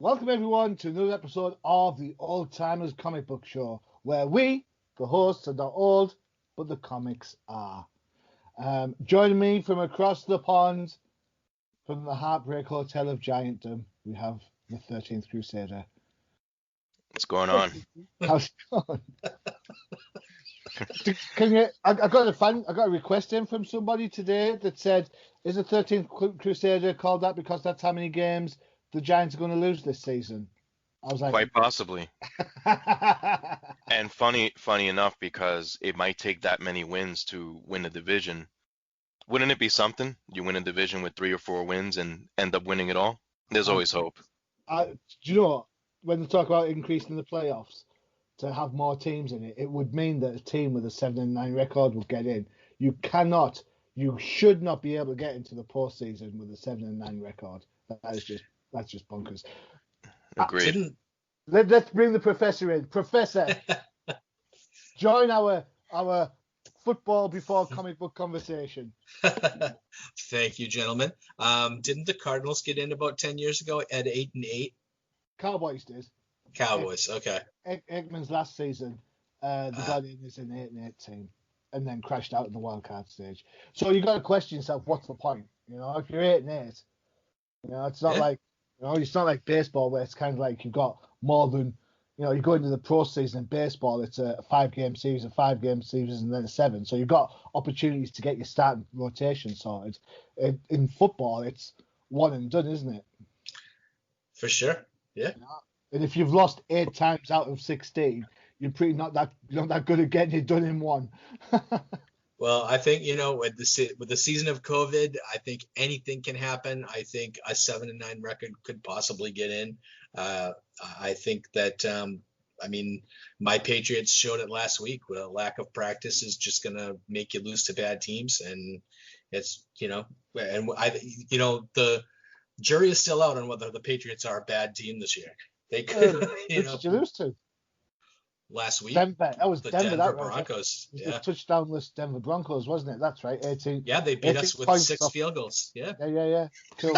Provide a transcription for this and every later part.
Welcome everyone to another episode of the Old Timers Comic Book Show, where we, the hosts, are not old, but the comics are. Joining me from across the pond, from the Heartbreak Hotel of Giantdom, we have the 13th Crusader. What's going on? How's it going? I got a request in from somebody today that said, is the 13th Crusader called that because that's how many games the Giants are going to lose this season? I was like, quite possibly. And funny enough, because it might take that many wins to win a division. Wouldn't it be something? You win a division with 3 or 4 wins and end up winning it all? There's always hope. Do you know what? When they talk about increasing the playoffs to have more teams in it, it would mean that a team with a 7-9 record would get in. You should not be able to get into the postseason with a 7-9 record. That's just bonkers. Agreed. Let's bring the professor in. Professor, join our football before comic book conversation. Thank you, gentlemen. Didn't the Cardinals get in about 10 years ago at 8-8? Cowboys did. Cowboys, okay. Aikman's last season, they got in as an 8-8 team, and then crashed out in the wild card stage. So you got to question yourself, what's the point? You know, if you're 8-8, you know, it's not like, you know, it's not like baseball where it's kind of like you've got more than, you know, you go into the pro season in baseball, it's a 5-game series, and then a 7. So you've got opportunities to get your starting rotation sorted. In football, it's one and done, isn't it? For sure, yeah. And if you've lost 8 times out of 16, you're not that good at getting it done in one. Well, I think, you know, with the season of COVID, I think anything can happen. I think a 7-9 record could possibly get in. I think that, I mean, my Patriots showed it last week. With a lack of practice is just going to make you lose to bad teams. And it's, you know, and the jury is still out on whether the Patriots are a bad team this year. They could, Which did you lose to? Last week. Denver. That was the Denver Broncos. Right? Yeah. The touchdownless Denver Broncos, wasn't it? That's right. 18. Yeah, they beat us with 6 field goals. Yeah. Yeah. Cool.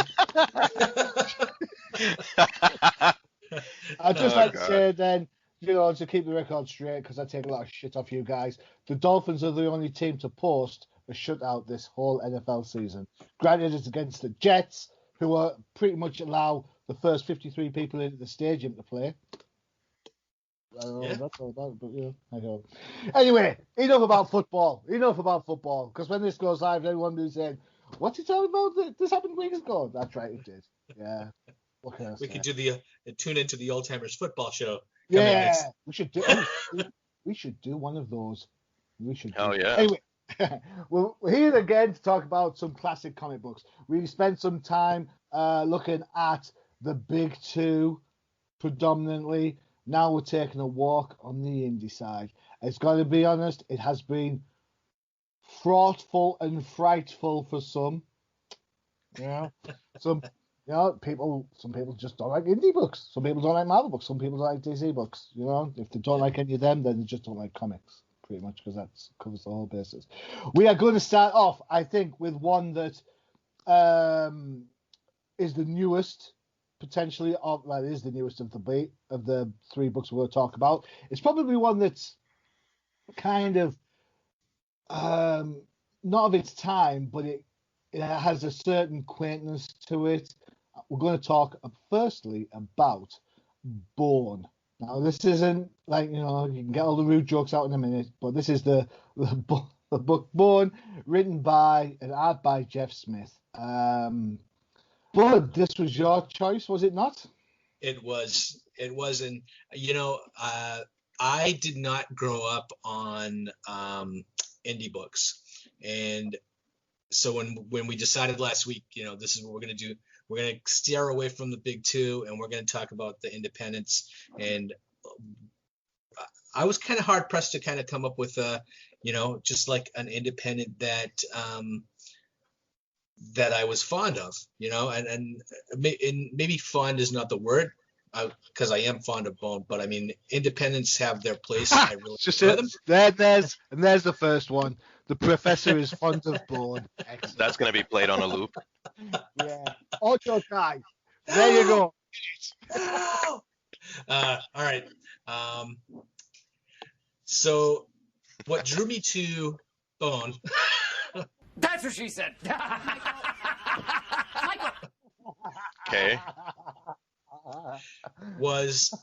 I'd just like to say then, you know, to keep the record straight, because I take a lot of shit off you guys, the Dolphins are the only team to post a shutout this whole NFL season. Granted, it's against the Jets, who are pretty much allow the first 53 people into the stadium to play. I don't know what that's all about, but yeah, I know. Anyway, enough about football, because when this goes live, everyone will be saying, what's he talking about? This happened weeks ago. That's right, it did. Yeah. What can I say? We could do tune into the Old Timers football show. Yeah, we should do one of those. Hell yeah. Anyway, we're here again to talk about some classic comic books. We spent some time looking at the big 2 predominantly. Now we're taking a walk on the indie side. It's got to be honest, it has been fraughtful and frightful for some. Yeah, some people just don't like indie books. Some people don't like Marvel books. Some people don't like DC books. You know, if they don't like any of them, then they just don't like comics, pretty much, because that covers the whole basis. We are going to start off, I think, with one that is the newest. Potentially, it is the newest of the 3 books we're going to talk about. It's probably one that's kind of not of its time, but it has a certain quaintness to it. We're going to talk firstly about Born. Now, this isn't like, you know, you can get all the rude jokes out in a minute, but this is the book Born, written by and art by Jeff Smith. But this was your choice, was it not? It was, and you know, I did not grow up on indie books, and so when we decided last week, you know, this is what we're gonna do. We're gonna steer away from the big 2, and we're gonna talk about the independents. And I was kind of hard pressed to kind of come up with you know, just like an independent that I was fond of, you know, and maybe fond is not the word, because I am fond of Bone, but I mean, independents have their place. I really just them. There's the first one. The professor is fond of Bone. Excellent. That's going to be played on a loop. Yeah. Audio guy. There you go. No! All right. So what drew me to Bone That's what she said. Okay. was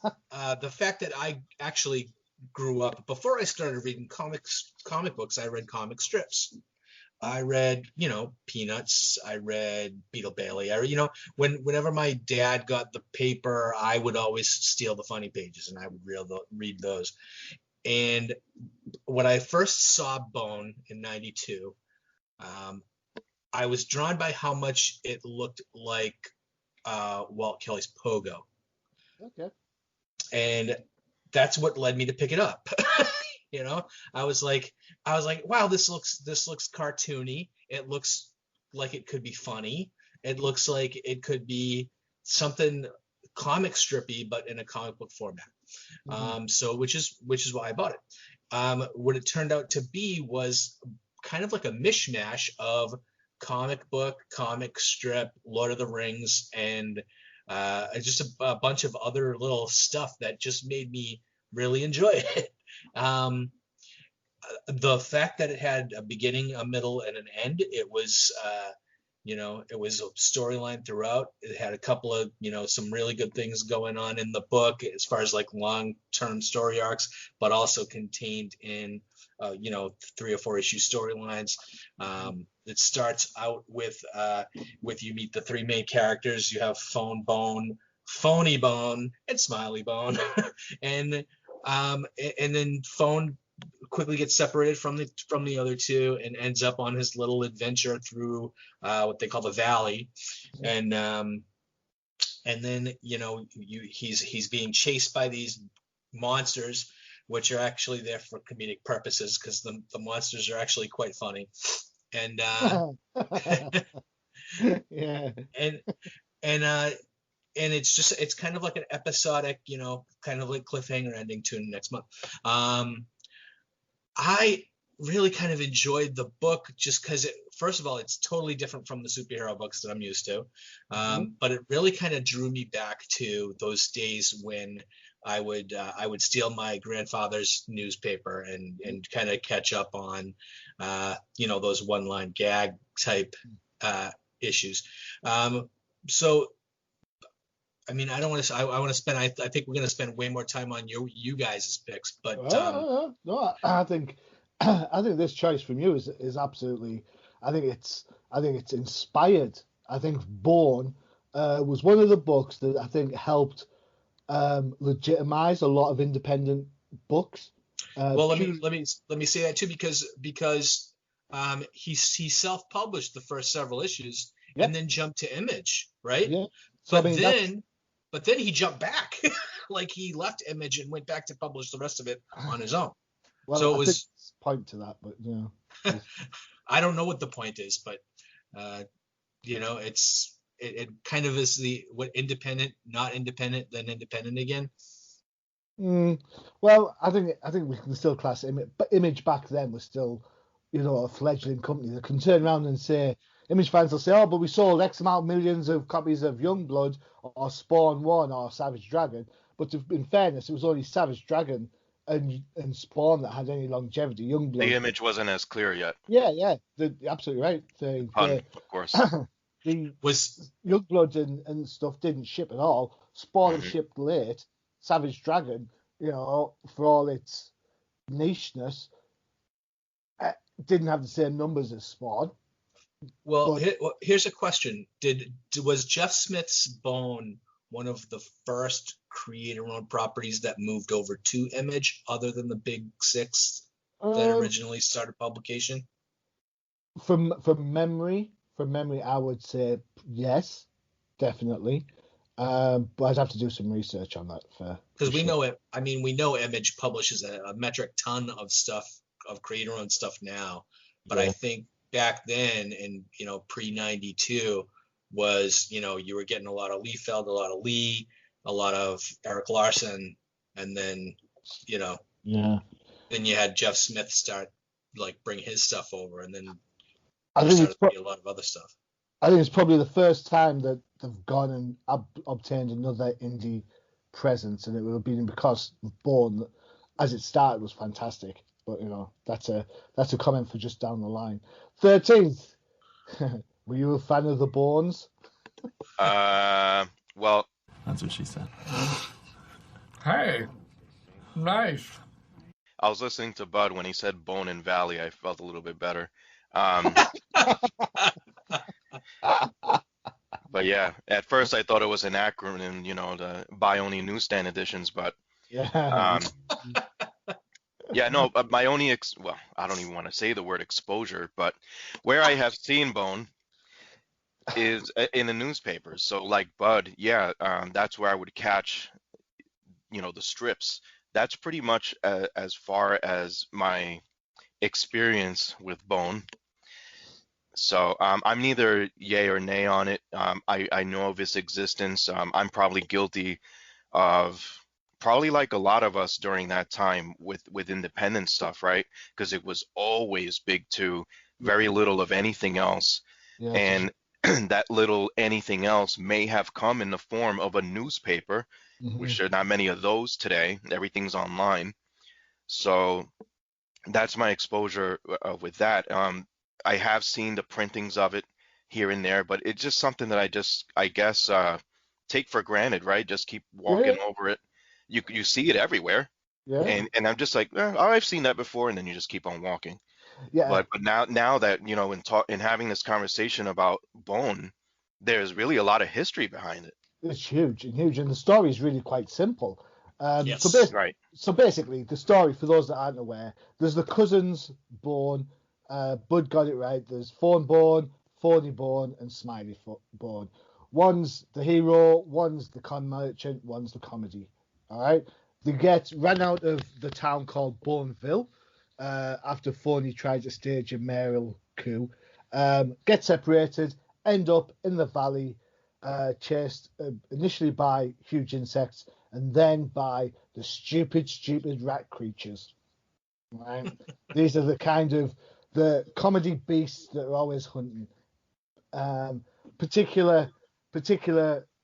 the fact that I actually grew up, before I started reading comic books, I read comic strips. I read, Peanuts. I read Beetle Bailey. Whenever my dad got the paper, I would always steal the funny pages and I would read those. And when I first saw Bone in '92, I was drawn by how much it looked like Walt Kelly's Pogo. Okay. And that's what led me to pick it up. I was like, wow, this looks cartoony. It looks like it could be funny. It looks like it could be something comic strippy, but in a comic book format. So which is why I bought it. What it turned out to be was kind of like a mishmash of comic book, comic strip, Lord of the Rings, and just a bunch of other little stuff that just made me really enjoy it. The fact that it had a beginning, a middle, and an end, it was it was a storyline throughout. It had a couple of some really good things going on in the book as far as like long-term story arcs, but also contained in 3 or 4 issue storylines. It starts out with you meet the 3 main characters. You have Phone Bone, Phony Bone, and Smiley Bone, and then Phone quickly gets separated from the other 2 and ends up on his little adventure through what they call the Valley, and then he's being chased by these monsters, which are actually there for comedic purposes because the monsters are actually quite funny, and yeah, and it's kind of like an episodic, kind of like cliffhanger ending to next month. I really kind of enjoyed the book just because first of all, it's totally different from the superhero books that I'm used to. But it really kind of drew me back to those days when I would steal my grandfather's newspaper and kind of catch up on, those one-line gag type issues. So, I mean, I don't want to. I want to spend. I think we're going to spend way more time on you guys' picks. But no, I think this choice from you is absolutely. I think it's inspired. I think Born was one of the books that I think helped legitimize a lot of independent books. Well, let me say that too because he self-published the first several issues and then jumped to Image, right? Yeah. So, but then he jumped back, like he left Image and went back to publish the rest of it on his own. Well, so it was point to that, but I don't know what the point is, but it kind of is what independent, not independent, then independent again. Well, I think we can still class Image, but Image back then was still, a fledgling company that can turn around and say. Image fans will say, oh, but we sold X amount millions of copies of Youngblood or Spawn 1 or Savage Dragon. But in fairness, it was only Savage Dragon and Spawn that had any longevity. Youngblood. The Image wasn't as clear yet. Yeah. Absolutely right. Of course. Was Youngblood and stuff didn't ship at all. Spawn shipped late. Savage Dragon, for all its nicheness, didn't have the same numbers as Spawn. Well, here's a question: was Jeff Smith's Bone one of the first creator-owned properties that moved over to Image, other than the Big Six that originally started publication? From memory, I would say yes, definitely. But I'd have to do some research on that because we know it. I mean, we know Image publishes a metric ton of stuff, of creator-owned stuff now, but I think. Back then, in pre '92, was you were getting a lot of Liefeld, a lot of Lee, a lot of Eric Larson, and then then you had Jeff Smith start bring his stuff over, and then I think started to be a lot of other stuff. I think it's probably the first time that they've gone and obtained another indie presence, and it would have been because Bourne, as it started, was fantastic. But that's a comment for just down the line. 13th, were you a fan of the Bournes? Well, That's what she said. Hey, nice. I was listening to Bud when he said Bone and Valley. I felt a little bit better. But yeah, at first I thought it was an acronym, the buy only newsstand editions. But Yeah. yeah, no, my only well, I don't even want to say the word exposure, but where I have seen Bone is in the newspapers. So like Bud, yeah, that's where I would catch, the strips. That's pretty much as far as my experience with Bone. So I'm neither yay or nay on it. I know of its existence. I'm probably guilty of probably like a lot of us during that time with independent stuff, right? Because it was always big two, very little of anything else. Yeah, And that little anything else may have come in the form of a newspaper, which there are not many of those today. Everything's online. So that's my exposure with that. I have seen the printings of it here and there, but it's just something that I guess, take for granted, right? Just keep walking over it. You see it everywhere, yeah, and I'm just like, I've seen that before, and then you just keep on walking. yeah. But now that in having this conversation about Bone, there's really a lot of history behind it. It's huge, and the story is really quite simple. Yes. Right. So basically, the story, for those that aren't aware, there's the cousins Bourne. Bud got it right. There's Fawn Bourne, Phony Bourne, and Smiley Bourne. One's the hero, one's the con merchant, one's the comedy. All right. They ran out of the town called Bourneville after Phony tried to stage a mayoral coup. Get separated, end up in the valley, chased initially by huge insects and then by the stupid rat creatures. Right? These are the kind of the comedy beasts that are always hunting. Particular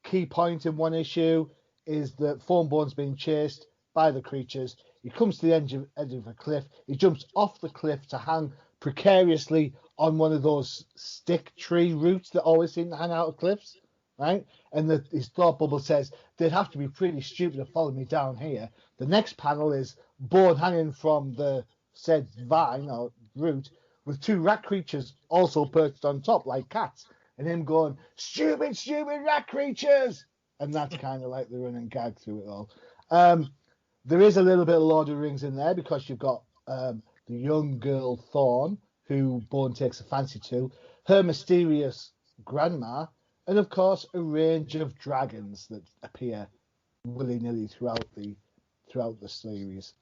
key point in one issue is that Thornborn's being chased by the creatures. He comes to the edge of a cliff. He jumps off the cliff to hang precariously on one of those stick tree roots that always seem to hang out of cliffs, right? And his thought bubble says, they'd have to be pretty stupid to follow me down here. The next panel is Bourne hanging from the said vine or root with two rat creatures also perched on top like cats, and him going, stupid rat creatures! And that's kind of like the running gag through it all. There is a little bit of Lord of the Rings in there because you've got the young girl Thorn, who Bourne takes a fancy to, her mysterious grandma, and of course a range of dragons that appear willy-nilly throughout the series.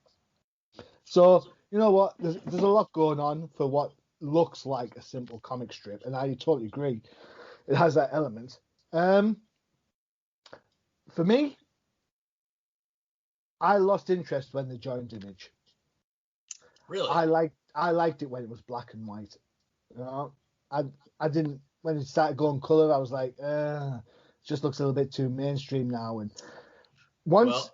So you know what? There's a lot going on for what looks like a simple comic strip, and I totally agree. It has that element. For me, I lost interest when they joined Image. Really? I liked it when it was black and white. I didn't when it started going color. I was like, it just looks a little bit too mainstream now. And once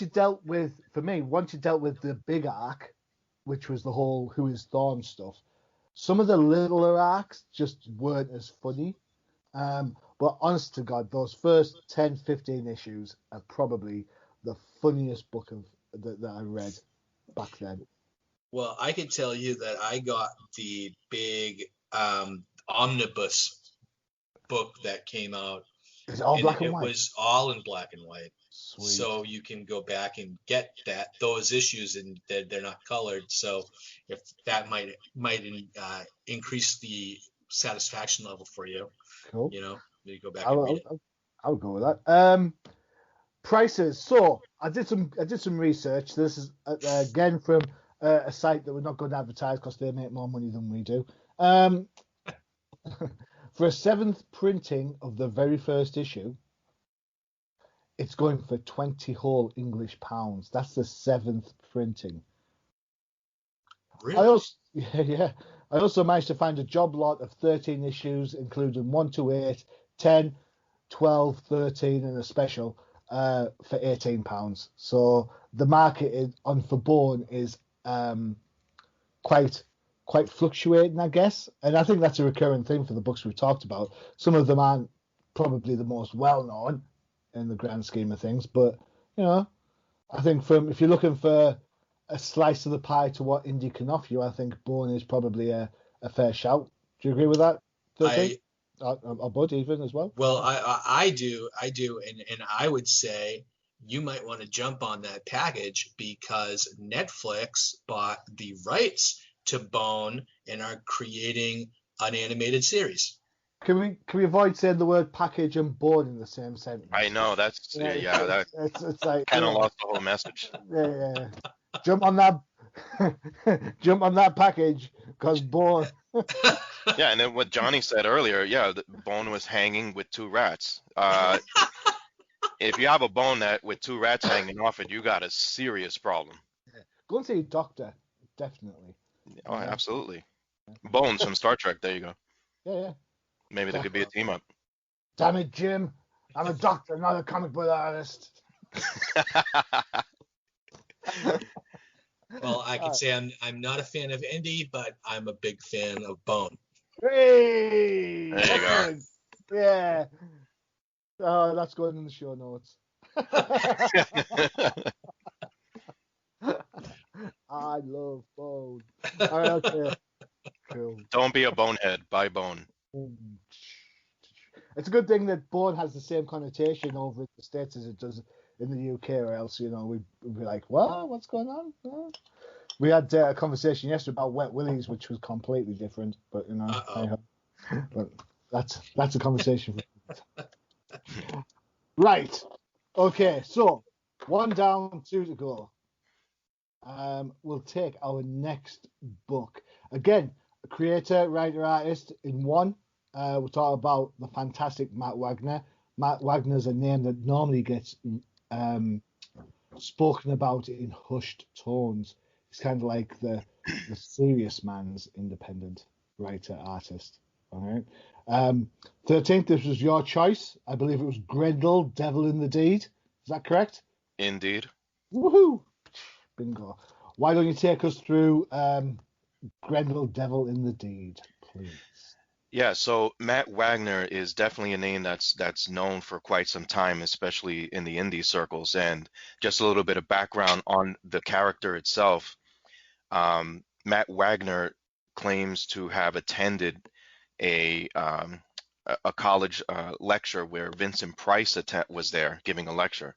you dealt with the big arc, which was the whole Who is Thorn stuff, some of the littler arcs just weren't as funny. But honest to God, those first 10, 15 issues are probably the funniest book that I read back then. Well, I can tell you that I got the big omnibus book that came out. It's all black and white. It was all in black and white. Sweet. So you can go back and get those issues, and they're not colored. So if that might increase the satisfaction level for you, cool. You go back and read it. I'll go with that. Prices. So I did some research. This is again from a site that we're not going to advertise because they make more money than we do. For a 7th printing of the very first issue, it's going for 20 whole English pounds. That's the 7th printing. Really? I also managed to find a job lot of 13 issues, including 1 to 8, 10, 12, 13 and a special for £18. So the market for Bone is quite fluctuating, I guess. And I think that's a recurring theme for the books we've talked about. Some of them aren't probably the most well known in the grand scheme of things, but I think if you're looking for a slice of the pie to what indie can offer you, I think Bone is probably a fair shout. Do you agree with that? 13? Or Bud even as well? Well, I do, and I would say you might want to jump on that package because Netflix bought the rights to Bone and are creating an animated series. Can we avoid saying the word package and Bone in the same sentence? I know that's that it's like kind of lost the whole message. Yeah. Jump on that package because Bone. Yeah, and then what Johnny said earlier, the bone was hanging with two rats. If you have a bone with two rats hanging off it, you got a serious problem. Go and see a doctor, definitely. Oh, absolutely. Bones from Star Trek. There you go. Yeah. Maybe there could be a team up. Damn it, Jim! I'm a doctor, not a comic book artist. Well, I could say I'm not a fan of indie, but I'm a big fan of Bone. Hey! There you go. Yeah. Oh, that's going in the show notes. I love Bone. All right, okay. Cool. Don't be a bonehead. Buy Bone. It's a good thing that Bone has the same connotation over in the States as it does in the UK, or else, we'd be like, what? What's going on? We had a conversation yesterday about Wet Willies, which was completely different, but but that's a conversation. Right. Okay. So 1 down, 2 to go. We'll take our next book again. A creator, writer, artist in one. We'll talk about the fantastic Matt Wagner. Matt Wagner's a name that normally gets spoken about in hushed tones. He's kind of like the serious man's independent writer artist. All right. 13th, this was your choice. I believe it was Grendel, Devil in the Deed. Is that correct? Indeed. Woohoo! Bingo. Why don't you take us through Grendel, Devil in the Deed, please? Yeah, so Matt Wagner is definitely a name that's known for quite some time, especially in the indie circles. And just a little bit of background on the character itself. Matt Wagner claims to have attended a college lecture where Vincent Price was there giving a lecture.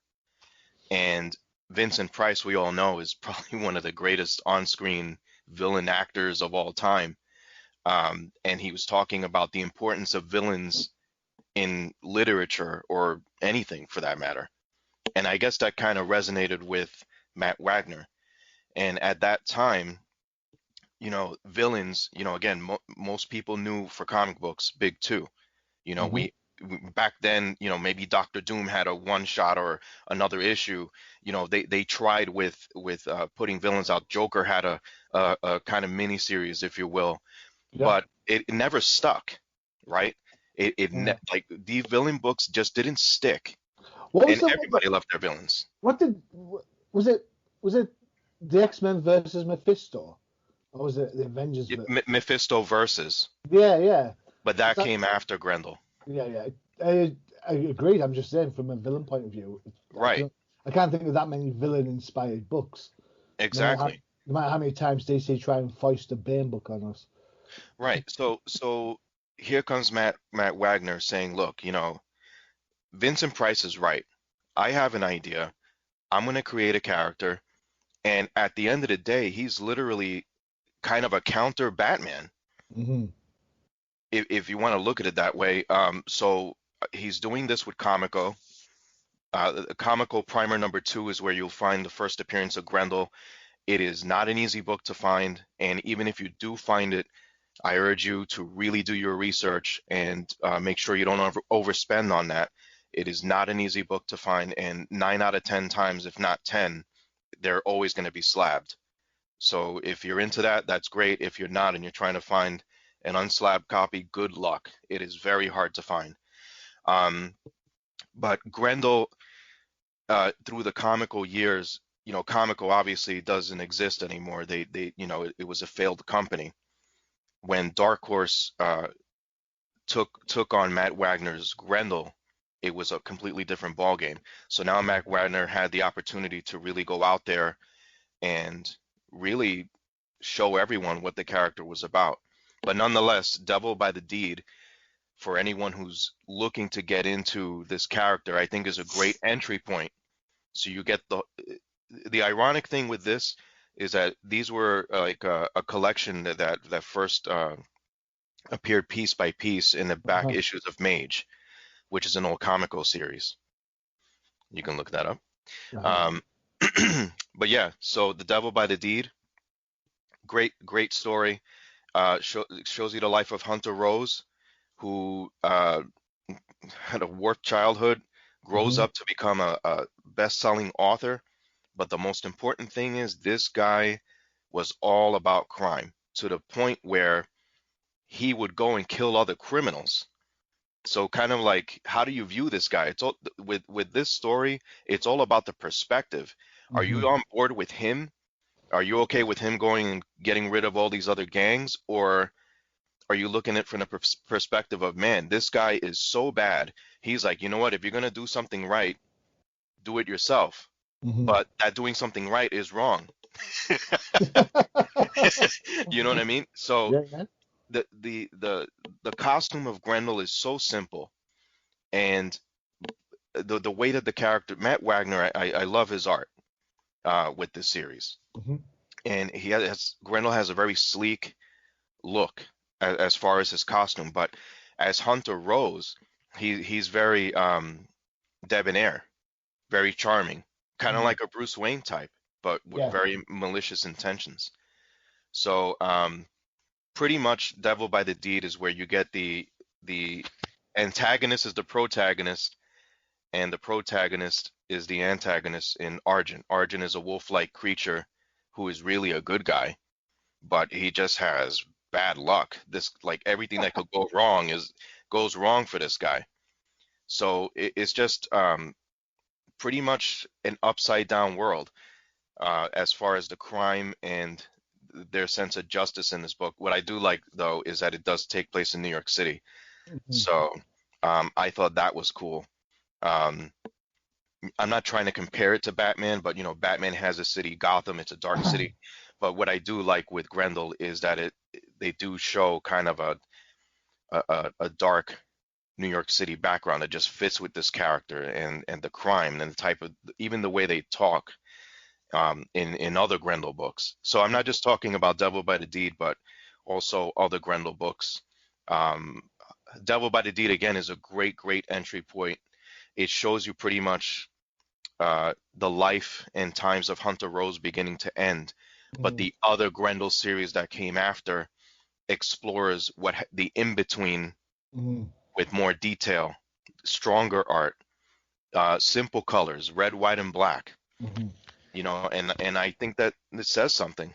And Vincent Price, we all know, is probably one of the greatest on-screen villain actors of all time. And he was talking about the importance of villains in literature or anything for that matter. And I guess that kind of resonated with Matt Wagner. And at that time, villains, again, most people knew for comic books, big two. We back then, maybe Doctor Doom had a one shot or another issue. They tried with putting villains out. Joker had a kind of mini series, if you will. Yeah. But it never stuck, right? Like the villain books just didn't stick, and everybody loved their villains. Was it the X-Men versus Mephisto, or was it the Avengers? Mephisto versus. Yeah. But that came after Grendel. Yeah. I agreed. I'm just saying from a villain point of view. Right. I can't think of that many villain-inspired books. Exactly. No matter how many times DC try and foist a Bane book on us. Right. So here comes Matt Wagner saying, look, Vincent Price is right. I have an idea. I'm going to create a character. And at the end of the day, he's literally kind of a counter Batman. Mm-hmm. If you want to look at it that way. So he's doing this with Comico. Comico Primer #2 is where you'll find the first appearance of Grendel. It is not an easy book to find. And even if you do find it, I urge you to really do your research and make sure you don't overspend on that. It is not an easy book to find, and 9 out of 10 times, if not 10, they're always going to be slabbed. So if you're into that, that's great. If you're not and you're trying to find an unslabbed copy, good luck. It is very hard to find. But Grendel, through the comical years, comical obviously doesn't exist anymore. It was a failed company. When Dark Horse took on Matt Wagner's Grendel, it was a completely different ballgame. So now Matt Wagner had the opportunity to really go out there and really show everyone what the character was about. But nonetheless, Devil by the Deed, for anyone who's looking to get into this character, I think is a great entry point. So you get the ironic thing with this is that these were like a collection that first appeared piece by piece in the back issues of Mage, which is an old comical series. You can look that up. But yeah, so The Devil by the Deed, great story. Shows you the life of Hunter Rose, who had a warped childhood, grows up to become a best-selling author. But the most important thing is this guy was all about crime, to the point where he would go and kill other criminals. So kind of like, how do you view this guy? It's all with this story, it's all about the perspective. Are you on board with him? Are you okay with him going and getting rid of all these other gangs? Or are you looking at it from the perspective of, man, this guy is so bad. He's like, you know what? If you're going to do something right, do it yourself. But that doing something right is wrong. You know what I mean? So the costume of Grendel is so simple, and the way that the character Matt Wagner, I love his art with this series, and Grendel has a very sleek look as far as his costume, but as Hunter Rose, he's very debonair, very charming, kind of like a Bruce Wayne type, but with very malicious intentions. So pretty much Devil by the Deed is where you get the antagonist is the protagonist, and the protagonist is the antagonist in Argent. Argent is a wolf-like creature who is really a good guy, but he just has bad luck. This, like, everything that could go wrong goes wrong for this guy. So it's just pretty much an upside down world as far as the crime and their sense of justice in this book. What I do like, though, is that it does take place in New York City. So I thought that was cool. I'm not trying to compare it to Batman, but Batman has a city, Gotham, it's a dark city. But what I do like with Grendel is that they do show kind of a dark New York City background that just fits with this character and the crime and the type of, even the way they talk in other Grendel books. So I'm not just talking about Devil by the Deed, but also other Grendel books. Devil by the Deed, again, is a great entry point. It shows you pretty much the life and times of Hunter Rose beginning to end. But the other Grendel series that came after explores the in-between with more detail, stronger art, simple colors, red, white, and black. And I think that it says something.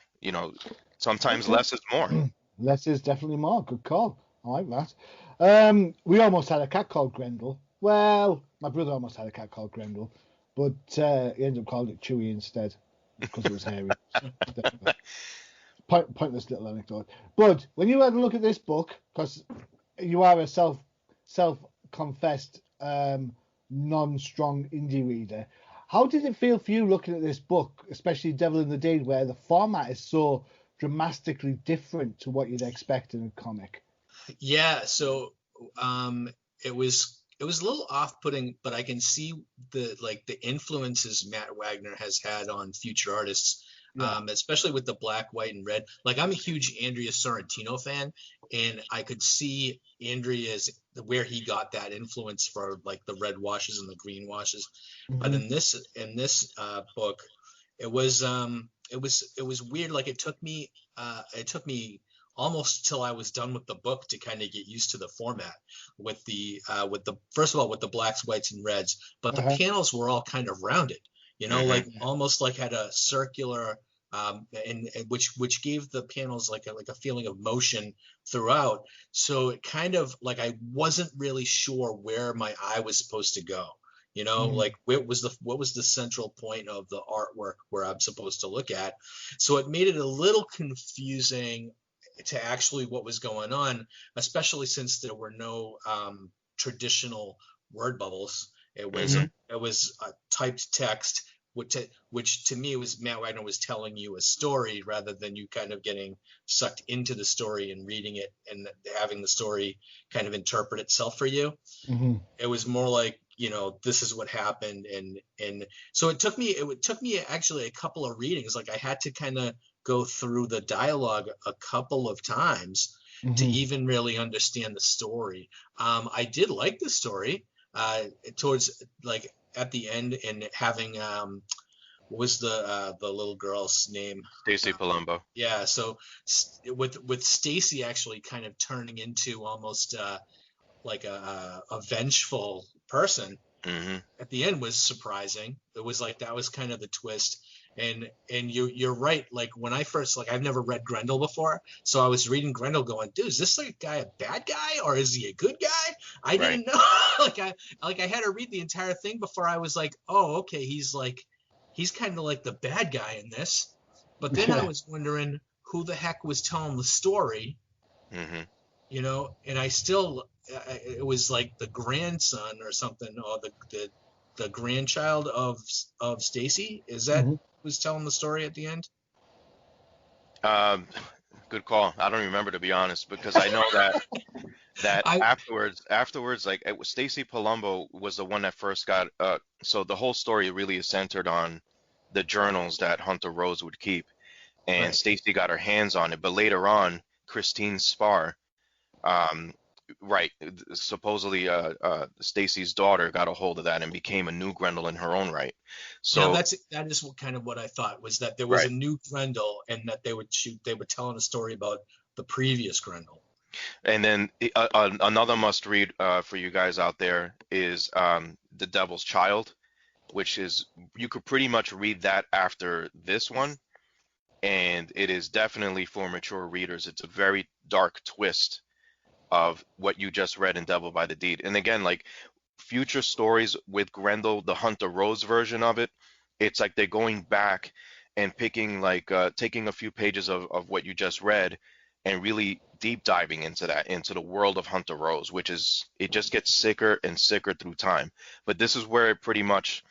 Sometimes less is more. Less is definitely more. Good call. I like that. We almost had a cat called Grendel. Well, my brother almost had a cat called Grendel, but he ended up calling it Chewy instead because it was hairy. Pointless little anecdote. But when you had a look at this book, because you are a self-confessed non-strong indie reader, how did it feel for you looking at this book, especially Devil in the Deed, where the format is so dramatically different to what you'd expect in a comic? Yeah, so it was a little off-putting, but I can see the influences Matt Wagner has had on future artists, especially with the black, white, and red. Like, I'm a huge Andrea Sorrentino fan, and I could see Andrea's where he got that influence for like the red washes and the green washes. But in this book, it was weird. Like, it took me almost till I was done with the book to kind of get used to the format with the first of all with the blacks, whites, and reds, but the panels were all kind of rounded, like almost like had a circular and which gave the panels like a feeling of motion throughout. So it kind of like I wasn't really sure where my eye was supposed to go. You know, like what was the central point of the artwork where I'm supposed to look at? So it made it a little confusing to actually what was going on, especially since there were no traditional word bubbles. It was Mm-hmm. typed text, which to me was Matt Wagner was telling you a story rather than you kind of getting sucked into the story and reading it and having the story kind of interpret itself for you. Mm-hmm. It was more like, you know, this is what happened, and so it took me actually a couple of readings. Like I had to kind of go through the dialogue a couple of times to Mm-hmm. even really understand the story. I did like the story towards like at the end, and having what was the little girl's name? Stacy Palumbo. Yeah, so with Stacy actually kind of turning into almost like a vengeful person Mm-hmm. at the end was surprising. It was like that was kind of the twist. And you're right. Like when I first, like, I've never read Grendel before, so I was reading Grendel going, dude, is this like guy a bad guy or is he a good guy? I Right. didn't know. I had to read the entire thing before I was like, oh, okay, he's kind of like the bad guy in this. But then I was wondering who the heck was telling the story, Mm-hmm. you know, and I still, it was like the grandson or something, or the grandchild of Stacy. Is that who's telling the story at the end? Good call. I don't remember, to be honest, because I know that I afterwards, like it was Stacy Palumbo was the one that first got. So the whole story really is centered on the journals that Hunter Rose would keep, and Right. Stacy got her hands on it. But later on, Christine Spar, um, right, supposedly Stacy's daughter got a hold of that and became a new Grendel in her own right. Now So that is kind of what I thought, was that there was a right. new Grendel and that they were telling a story about the previous Grendel. And then another must read for you guys out there is The Devil's Child, which is, you could pretty much read that after this one, and it is definitely for mature readers. It's a very dark twist of what you just read in Devil by the Deed. And again, like future stories with Grendel, the Hunter Rose version of it, it's like they're going back and picking like taking a few pages of what you just read and really deep diving into that, into the world of Hunter Rose, which is, it just gets sicker and sicker through time. But this is where it pretty much,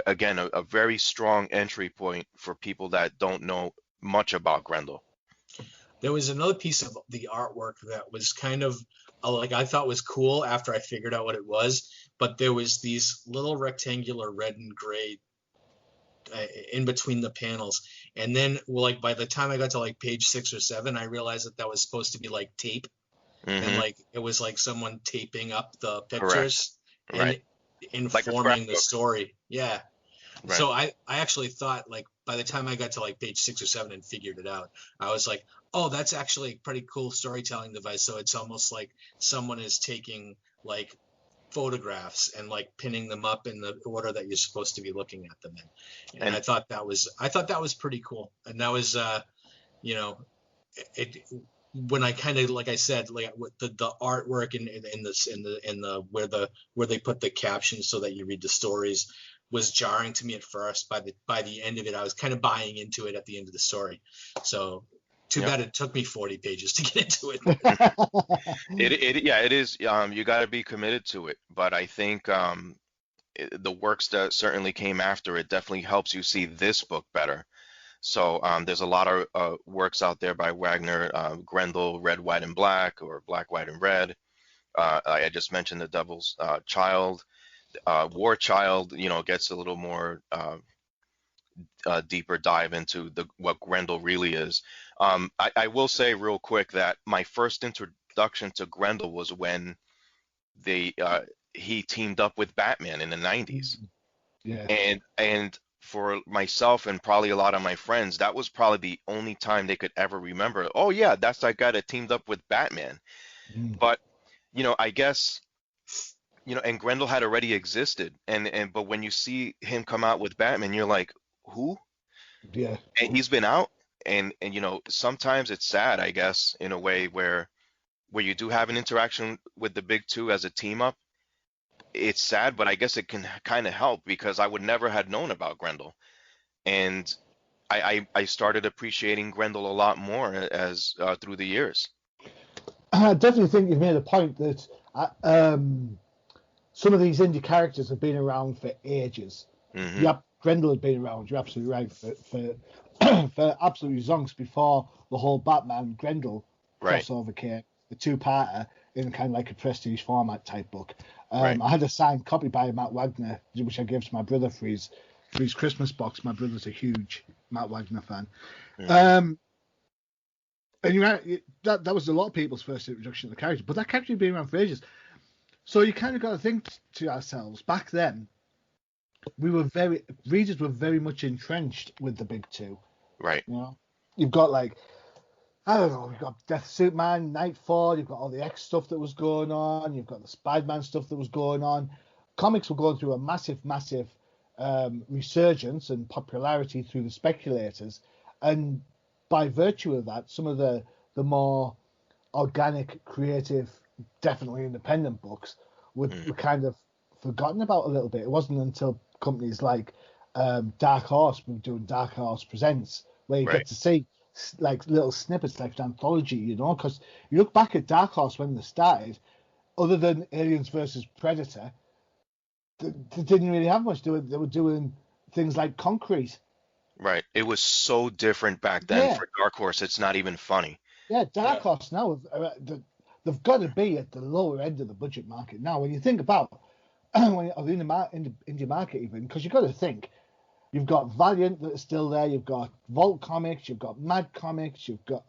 again, a very strong entry point for people that don't know much about Grendel. There was another piece of the artwork that was kind of like I thought was cool after I figured out what it was, but there was these little rectangular red and gray in between the panels, and then like by the time I got to like page 6 or 7, I realized that was supposed to be like tape, and Hmm. like it was like someone taping up the Correct. pictures Right. and Like a informing the scrapbook. story. Yeah. Right. So I actually thought, like, by the time I got to like page 6 or 7 and figured it out, I was like, oh, that's actually a pretty cool storytelling device. So it's almost like someone is taking like photographs and like pinning them up in the order that you're supposed to be looking at them in. And And I thought that was pretty cool. And that was you know, it when I kind of, like I said, like with the artwork and in the where they put the captions so that you read the stories was jarring to me at first. By the end of it, I was kind of buying into it at the end of the story. So too yep. bad it took me 40 pages to get into it. Yeah, it is. You got to be committed to it. But I think the works that certainly came after it definitely helps you see this book better. So there's a lot of works out there by Wagner, Grendel, Red, White, and Black, or Black, White, and Red. I just mentioned The Devil's Child. War Child, gets a little more deeper dive into what Grendel really is. I will say real quick that my first introduction to Grendel was when he teamed up with Batman in the 90s. Yeah. And for myself and probably a lot of my friends, that was probably the only time they could ever remember, oh yeah, that's that guy that teamed up with Batman. But I guess, and Grendel had already existed, but when you see him come out with Batman, you're like, who? Yeah. And he's been out, and sometimes it's sad, I guess, in a way where you do have an interaction with the big two as a team up, it's sad, but I guess it can kind of help because I would never have known about Grendel. And I started appreciating Grendel a lot more as through the years. I definitely think you've made a point that some of these indie characters have been around for ages. Hmm. Grendel had been around. You're absolutely right for for absolutely zonks before the whole Batman Grendel Right. crossover came, the two-parter in kind of like a prestige format type book. Right. I had a signed copy by Matt Wagner, which I gave to my brother for his Christmas box. My brother's a huge Matt Wagner fan. Mhm. And you're right, that was a lot of people's first introduction to the character, but that character had been around for ages. So you kind of got to think to ourselves, back then, readers were very much entrenched with the big two. Right. You know, you've got like, I don't know, you've got Death Suit Man, Nightfall, you've got all the X stuff that was going on, you've got the Spider-Man stuff that was going on. Comics were going through a massive resurgence and popularity through the speculators, and by virtue of that, some of the more organic, creative, definitely independent books were kind of forgotten about a little bit. It wasn't until companies like Dark Horse were doing Dark Horse Presents, where you get to see like little snippets, like an anthology, you know, because you look back at Dark Horse when they started, other than Aliens versus Predator, they didn't really have much. They were doing things like Concrete. Right. It was so different back then Yeah. for Dark Horse. It's not even funny. Yeah, Dark Horse now, they've got to be at the lower end of the budget market now. When you think about when or in the indie market even, because you've got to think, you've got Valiant that is still there, you've got Vault Comics, you've got Mad Comics, you've got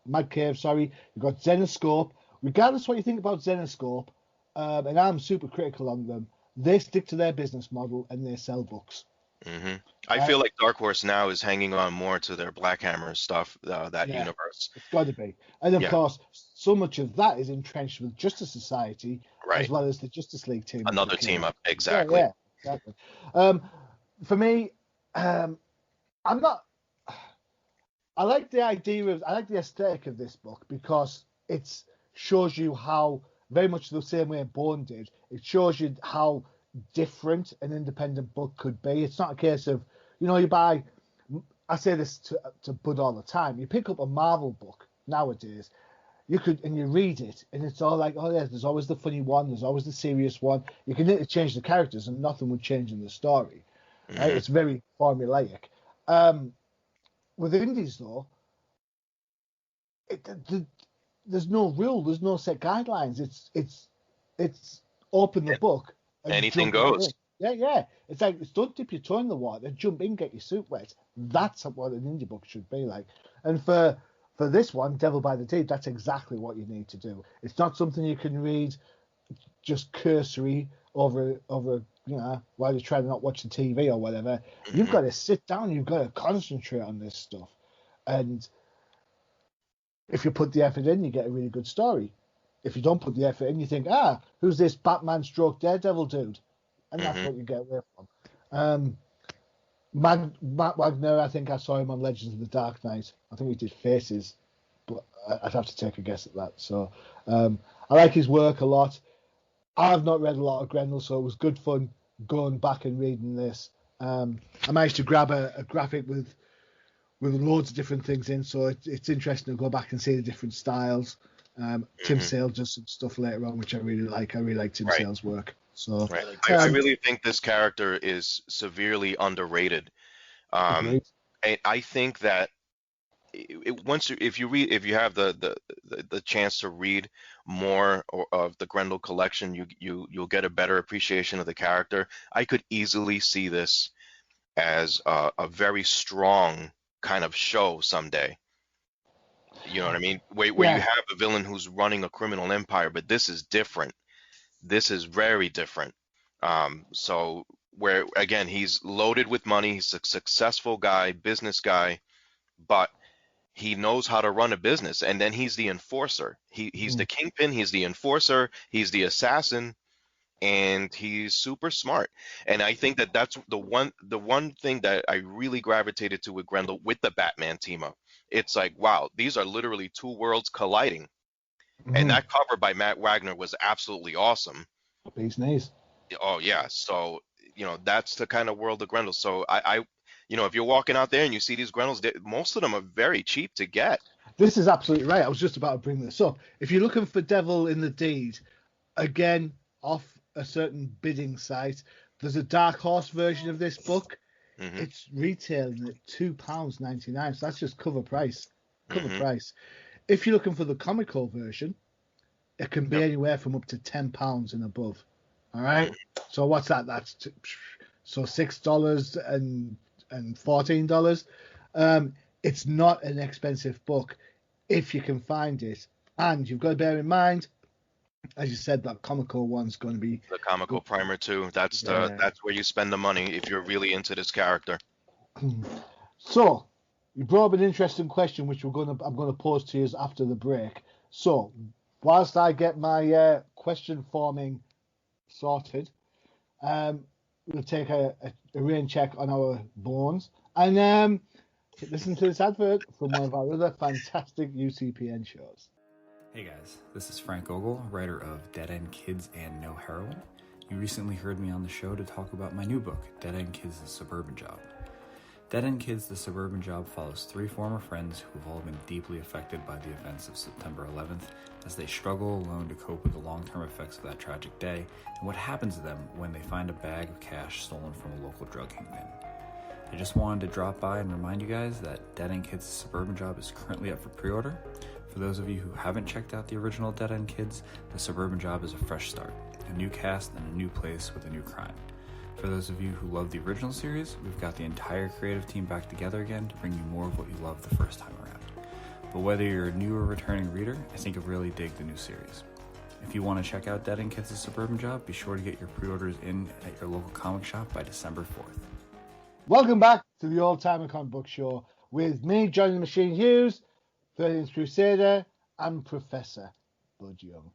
Mad Cave, sorry, you've got Zenoscope. Regardless what you think about Zenoscope, and I'm super critical on them, they stick to their business model and they sell books. Hmm. I feel like Dark Horse now is hanging on more to their Black Hammer stuff, that universe. It's got to be. And of course, so much of that is entrenched with Justice Society as well as the Justice League team. Another team up, exactly. Yeah, exactly. For me, I'm not. I like the aesthetic of this book because it shows you how, very much the same way Bone did, it shows you how different an independent book could be. It's not a case of, you buy, I say this to Bud all the time, you pick up a Marvel book nowadays, and you read it, and it's all like, oh yeah, there's always the funny one, there's always the serious one. You can interchange the characters and nothing would change in the story. Right? It's very formulaic. With indies though, there's no rule, there's no set guidelines. It's open the book. Anything goes. Yeah. It's like, don't dip your toe in the water, jump in, get your suit wet. That's what an indie book should be like. And for this one, Devil by the Deed, that's exactly what you need to do. It's not something you can read just cursory over while you're trying to not watch the TV or whatever. You've got to sit down, you've got to concentrate on this stuff. And if you put the effort in, you get a really good story. If you don't put the effort in, you think, who's this Batman stroke Daredevil dude? And that's what you get away from. Matt Wagner, I think I saw him on Legends of the Dark Knight. I think he did Faces, but I'd have to take a guess at that. So I like his work a lot. I've not read a lot of Grendel, so it was good fun going back and reading this. I managed to grab a graphic with loads of different things in, so it's interesting to go back and see the different styles. Tim Sale does some stuff later on, which I really like. I really like Tim Sale's work. So I really think this character is severely underrated. And I think that if you have the chance to read more of the Grendel collection, you'll get a better appreciation of the character. I could easily see this as a very strong kind of show someday. You know what I mean? Where you have a villain who's running a criminal empire, but this is different. This is very different. So where again, he's loaded with money, he's a successful guy, business guy, but he knows how to run a business, and then he's the enforcer. He's the kingpin, he's the enforcer, he's the assassin, and he's super smart. And I think that's the one thing that I really gravitated to with Grendel with the Batman team up. It's like, wow, these are literally two worlds colliding. And that cover by Matt Wagner was absolutely awesome. Beast knees. Oh yeah. So, that's the kind of world of Grendels. So if you're walking out there and you see these Grendels, most of them are very cheap to get. This is absolutely right. I was just about to bring this up. If you're looking for Devil in the Deed, again, off a certain bidding site, there's a Dark Horse version of this book. Hmm. It's retailing at £2.99, so that's just cover price. Cover Hmm. price. If you're looking for the comical version, it can be Yep. anywhere from up to £10 and above. All right. Mhm. So what's that? So $6 and $14. It's not an expensive book if you can find it, and you've got to bear in mind, as you said, that comical one's going to be. The comical primer too. That's Yeah. that's where you spend the money if you're really into this character. So you brought up an interesting question, which I'm going to pose to you after the break. So whilst I get my question forming sorted, we'll take a rain check on our bones and listen to this advert from one of our other fantastic UCPN shows. Hey guys, this is Frank Ogle, writer of Dead End Kids and No Heroin. You recently heard me on the show to talk about my new book, Dead End Kids: The Suburban Job. Dead End Kids: The Suburban Job follows 3 former friends who have all been deeply affected by the events of September 11th as they struggle alone to cope with the long-term effects of that tragic day and what happens to them when they find a bag of cash stolen from a local drug kingpin. I just wanted to drop by and remind you guys that Dead End Kids: The Suburban Job is currently up for pre-order. For those of you who haven't checked out the original Dead End Kids, The Suburban Job is a fresh start, a new cast and a new place with a new crime. For those of you who love the original series, we've got the entire creative team back together again to bring you more of what you loved the first time around. But whether you're a new or returning reader, I think you'll really dig the new series. If you want to check out Dead End Kids: The Suburban Job, be sure to get your pre-orders in at your local comic shop by December 4th. Welcome back to the Old Timer Comic Book Show with me, Johnny the Machine Hughes, 13th Crusader, and Professor Bud Young.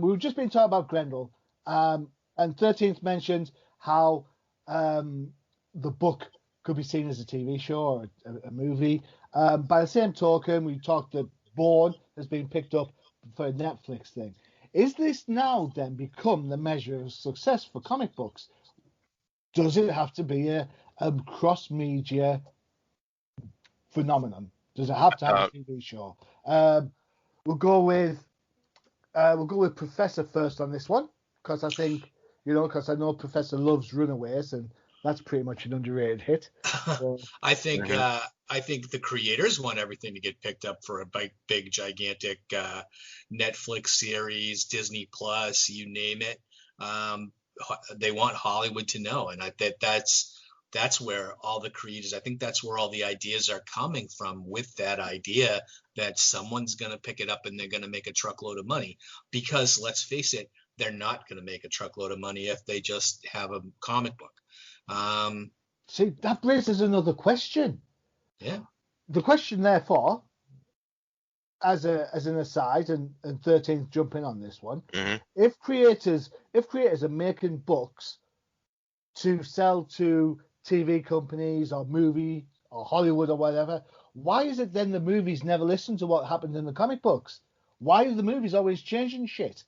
We've just been talking about Grendel, and 13th mentioned how the book could be seen as a TV show or a movie. By the same token, we talked that Bourne has been picked up for a Netflix thing. Is this now then become the measure of success for comic books? Does it have to be a cross-media phenomenon? Does it have to have a TV show? We'll go with Professor first on this one, because I think, because I know Professor loves Runaways, and that's pretty much an underrated hit. So, I think the creators want everything to get picked up for a big gigantic Netflix series, Disney Plus, you name it. They want Hollywood to know, and that's where all the creators, I think that's where all the ideas are coming from, with that idea that someone's going to pick it up and they're going to make a truckload of money. Because let's face it, they're not going to make a truckload of money if they just have a comic book. See, that raises another question. Yeah. The question, therefore, as an aside, and 13th jumping on this one, Mm-hmm. if creators are making books to sell to TV companies or movie or Hollywood or whatever, why is it then the movies never listen to what happened in the comic books? Why are the movies always changing shit?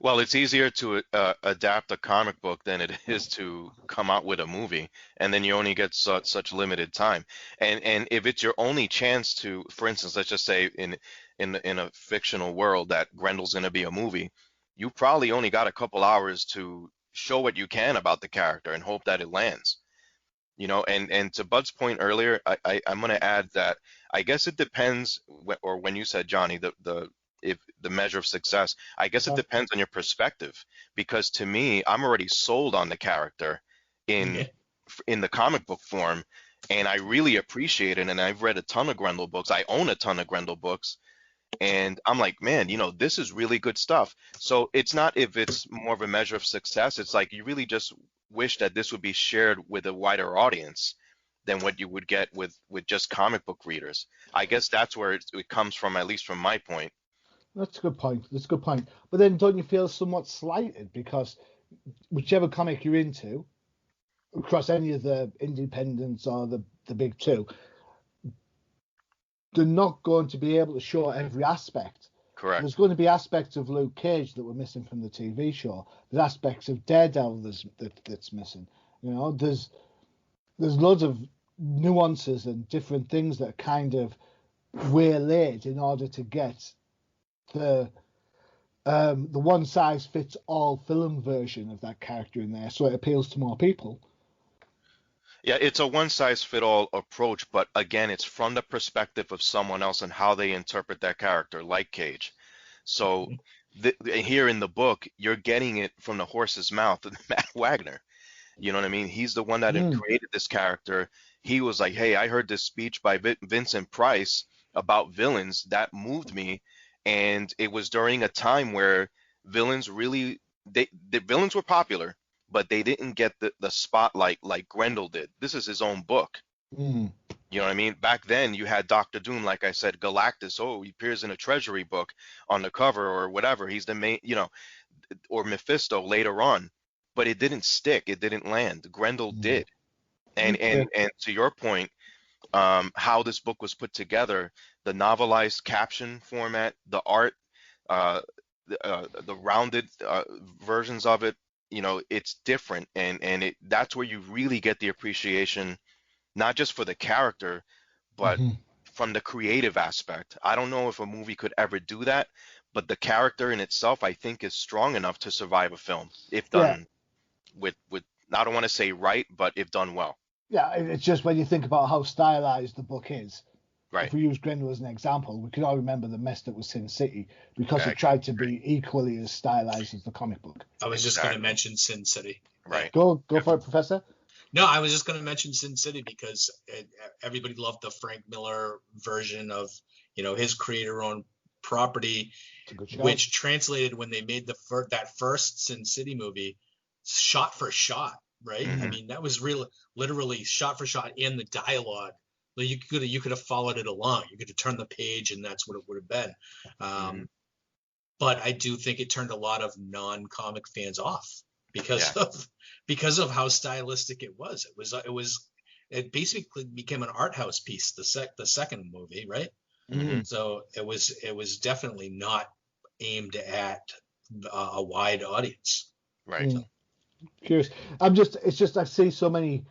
Well, it's easier to adapt a comic book than it is to come out with a movie, and then you only get such limited time. And if it's your only chance to, for instance, let's just say in a fictional world that Grendel's going to be a movie, you probably only got a couple hours to show what you can about the character and hope that it lands. And to Bud's point earlier, I'm going to add that I guess it depends, or when you said, Johnny, if the measure of success, I guess it depends on your perspective, because to me, I'm already sold on the character in the comic book form, and I really appreciate it. And I've read a ton of Grendel books. I own a ton of Grendel books, and I'm like, man, this is really good stuff. So it's not if it's more of a measure of success. It's like you really just wish that this would be shared with a wider audience than what you would get with just comic book readers. I guess that's where it comes from, at least from my point. That's a good point. But then don't you feel somewhat slighted because whichever comic you're into, across any of the independents or the big two, they're not going to be able to show every aspect Correct. There's going to be aspects of Luke Cage that were missing from the TV show. There's aspects of Daredevil that's missing. You know, there's loads of nuances and different things that are kind of waylaid in order to get the one size fits all film version of that character in there, so it appeals to more people. Yeah, it's a one size fit all approach, but again, it's from the perspective of someone else and how they interpret that character, like Cage. So here in the book, you're getting it from the horse's mouth, Matt Wagner. You know what I mean? He's the one that had created this character. He was like, hey, I heard this speech by Vincent Price about villains that moved me. And it was during a time where villains really, the villains were popular, but they didn't get the spotlight like Grendel did. This is his own book. You know what I mean? Back then, you had Doctor Doom, like I said, Galactus. Oh, he appears in a Treasury book on the cover or whatever. He's the main, you know, or Mephisto later on. But it didn't stick. It didn't land. Grendel did. And to your point, how this book was put together, the novelized caption format, the art, the rounded versions of it, you know, it's different, and that's where you really get the appreciation, not just for the character, but from the creative aspect. I don't know if a movie could ever do that, but the character in itself, I think, is strong enough to survive a film if done with I don't want to say right, but if done well. Yeah, it's just when you think about how stylized the book is. Right. If we use Grendel as an example, we can all remember the mess that was Sin City because it tried to be equally as stylized as the comic book. I was just going to mention Sin City. Right. Go for it, Professor. No, I was just going to mention Sin City because everybody loved the Frank Miller version of, you know, his creator-owned property, which translated when they made that first Sin City movie, shot for shot, right? I mean, that was literally shot for shot in the dialogue. You could have followed it along. You could have turned the page, and that's what it would have been. But I do think it turned a lot of non-comic fans off because of how stylistic it was. It basically became an art house piece. The second movie, right? So it was definitely not aimed at a wide audience. Right. Curious. It's just I see so many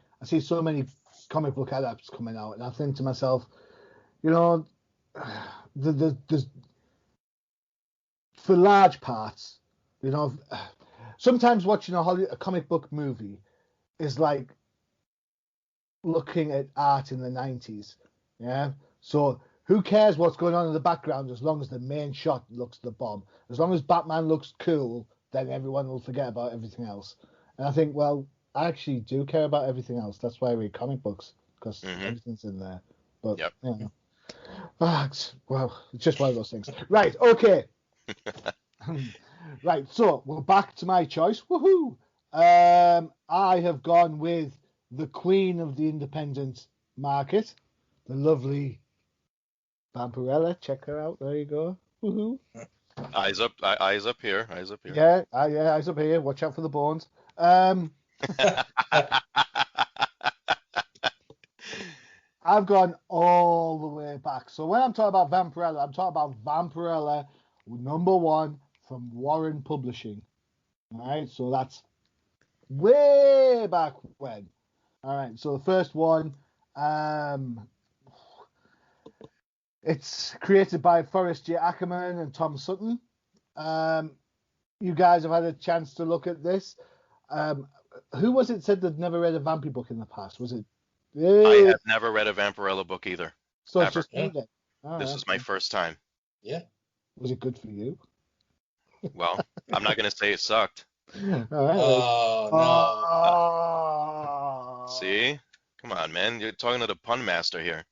comic book adapts coming out, and I think to myself, you know, there's for large parts, you know, sometimes watching a comic book movie is like looking at art in the 90s. Yeah. So who cares what's going on in the background as long as the main shot looks the bomb? As long as Batman looks cool, then everyone will forget about everything else. And I think, well, I actually do care about everything else. That's why I read comic books, because everything's in there. But, you know, well, it's just one of those things. Right, okay. Right, so we're back to my choice. Woohoo! I have gone with the queen of the independent market, the lovely Vampirella. Check her out. There you go. Woohoo! Eyes up here. Eyes up here. Yeah, eyes up here. Watch out for the bones. I've gone all the way back. So when I'm talking about Vampirella, I'm talking about Vampirella #1 from Warren Publishing. All right, so that's way back when. All right, so the first one, it's created by Forrest J. Ackerman and Tom Sutton. You guys have had a chance to look at this. Who was it said they'd never read a Vampy book in the past? Was it? I have never read a Vampirella book either. So it's just me then. This is my first time. Yeah. Was it good for you? Well, I'm not going to say it sucked. All right. Oh, no. See? Come on, man. You're talking to the pun master here.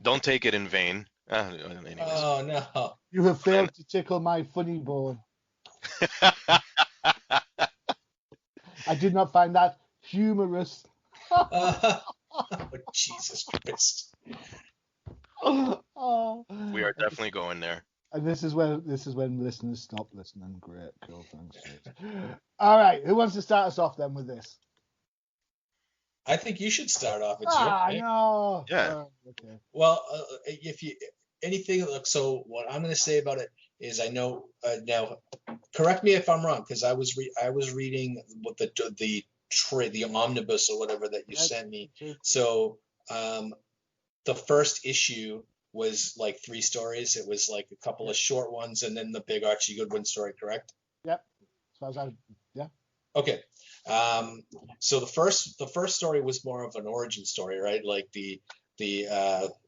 Don't take it in vain. Anyways. Oh, no. You have failed to tickle my funny bone. I did not find that humorous. Oh, Jesus Christ. We are definitely going there. And this is when listeners stop listening. Great, cool, thanks. All right, who wants to start us off then with this? I think you should start off. It's your pick. No. Yeah. Okay. Well, anything. Look, so what I'm going to say about it is, I know now. Correct me if I'm wrong, because I was reading what the omnibus or whatever that you sent me. So the first issue was like 3 stories. It was like a couple of short ones, and then the big Archie Goodwin story. Correct? Yep. As far as yeah. Okay. So the first story was more of an origin story, right? Like the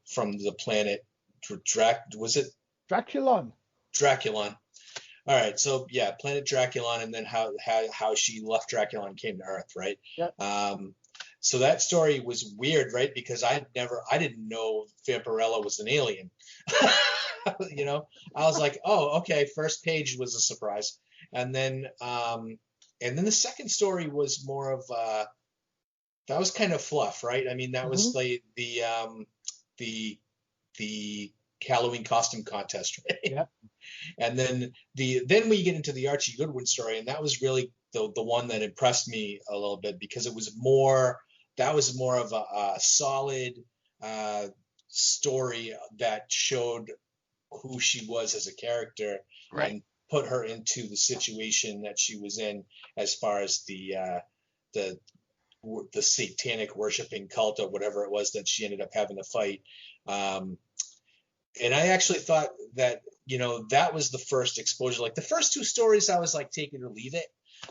from the planet was it Draculon? Draculon. All right, so yeah, planet Draculon, and then how she left Draculon and came to Earth, right? Yep. So that story was weird, right? Because I didn't know Vampirella was an alien. You know, I was like, oh, okay. First page was a surprise, and then the second story was more of that was kind of fluff, right? I mean, that was like the Halloween costume contest, right? Yeah. And then then we get into the Archie Goodwin story, and that was really the one that impressed me a little bit, because it was more of a solid story that showed who she was as a character, Right. and put her into the situation that she was in, as far as the satanic worshiping cult or whatever it was that she ended up having to fight. And I actually thought that, you know, that was the first exposure. Like the first 2 stories, I was like, take it or leave it.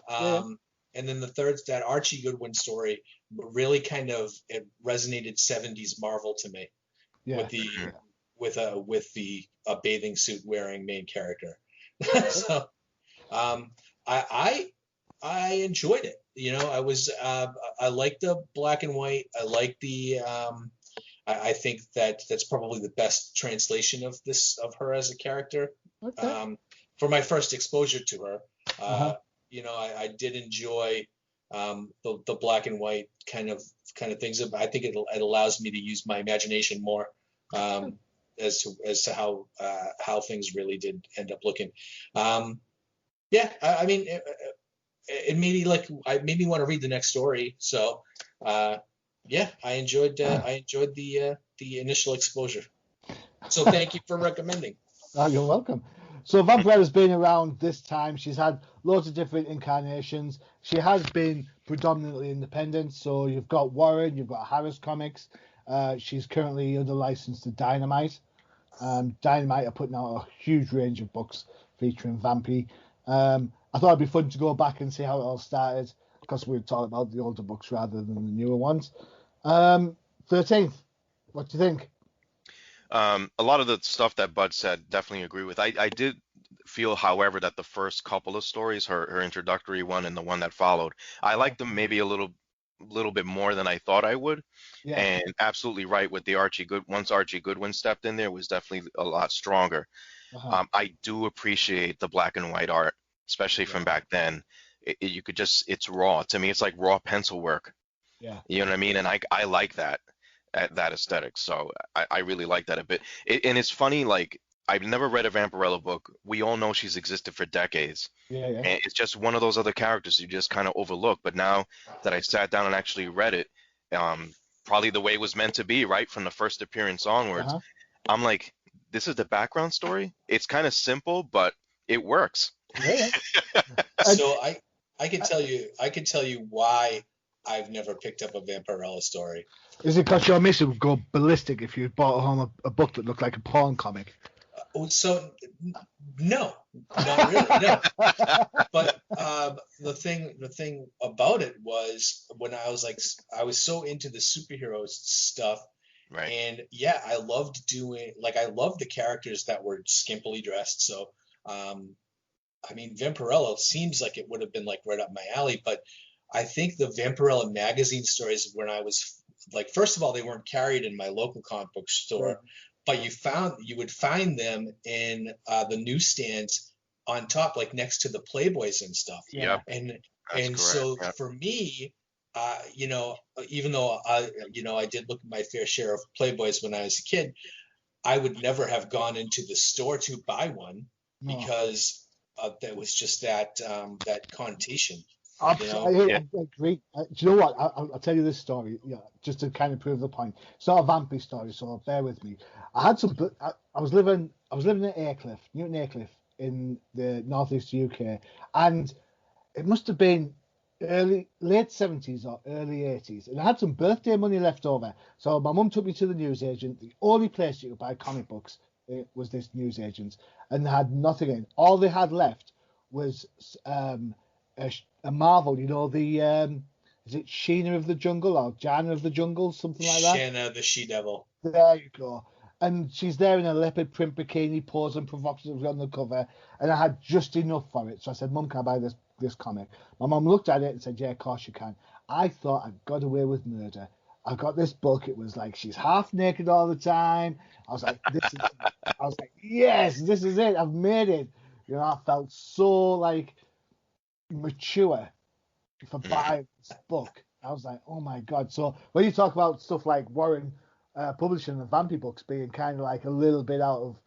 And then the third, that Archie Goodwin story, really kind of, it resonated 70s Marvel to me. Yeah. With the bathing suit wearing main character. So I enjoyed it. You know, I liked the black and white. I like the I think that's probably the best translation of her as a character. Okay. For my first exposure to her, you know, I did enjoy the black and white kind of things. I think it allows me to use my imagination more as to how things really did end up looking. Yeah, I mean, it made me want to read the next story. So. Yeah, I enjoyed the initial exposure. So thank you for recommending. Oh, you're welcome. So Vampirella's been around this time. She's had loads of different incarnations. She has been predominantly independent. So you've got Warren, you've got Harris Comics. She's currently under license to Dynamite. Dynamite are putting out a huge range of books featuring Vampy. I thought it'd be fun to go back and see how it all started, because we were talking about the older books rather than the newer ones. 13th, what do you think? A lot of the stuff that Bud said, definitely agree with. I did feel, however, that the first couple of stories, her introductory one and the one that followed, I liked them maybe a little bit more than I thought I would. Yeah. And absolutely right with the once Archie Goodwin stepped in there, was definitely a lot stronger. I do appreciate the black and white art, especially from back then. You could just, it's raw. To me, it's like raw pencil work. Yeah. You know what I mean? And I like that aesthetic. So I really like that a bit. And it's funny, like, I've never read a Vampirella book. We all know she's existed for decades. Yeah. And it's just one of those other characters you just kind of overlook. But now that I sat down and actually read it, probably the way it was meant to be, right? From the first appearance onwards, I'm like, this is the background story. It's kind of simple, but it works. Yeah. So I could tell you why I've never picked up a Vampirella story. Is it because your missus would go ballistic if you bought home a book that looked like a porn comic? So no, not really, no. But the thing about it was, when I was so into the superhero stuff, right? And yeah, I loved the characters that were skimpily dressed. So I mean, Vampirella seems like it would have been like right up my alley, but I think the Vampirella magazine stories, when I was like, first of all, they weren't carried in my local comic book store, but you would find them in the newsstands on top, like next to the Playboys and stuff. Yeah. And so for me, you know, even though I did look at my fair share of Playboys when I was a kid, I would never have gone into the store to buy one because there was just that connotation. Absolutely, Yeah. I agree. Do you know what? I'll tell you this story, just to kind of prove the point. It's not a vampy story, so bear with me. I had some. I was living at Aycliffe, Newton Aycliffe, in the northeast UK, and it must have been late 70s or early 80s, and I had some birthday money left over. So my mum took me to the newsagent. The only place you could buy comic books was this newsagent, and they had nothing in. All they had left was a Marvel. You know, the is it Sheena of the Jungle or Jana of the Jungle, something like that? Shanna the She-Devil. There you go. And she's there in a leopard print bikini, posing provocatively on the cover, and I had just enough for it. So I said, Mum, can I buy this comic? My mum looked at it and said, yeah, of course you can. I thought I'd got away with murder. I got this book. It was like she's half naked all the time. I was like, yes, this is it. I've made it. You know, I felt so like mature for buying this book. I was like, oh my God. So when you talk about stuff like Warren Publishing and Vampy books being kind of like a little bit out of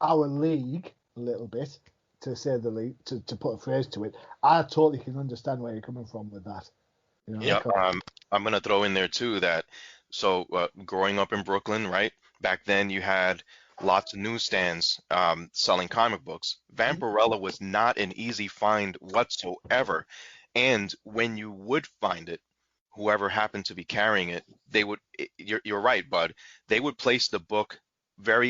our league, a little bit, to say the league, to put a phrase to it, I totally can understand where you're coming from with that. You know, Yep. I'm gonna throw in there too that growing up in Brooklyn, right? Back then you had lots of newsstands selling comic books. Vampirella was not an easy find whatsoever, and when you would find it, whoever happened to be carrying it, you're right, bud. They would place the book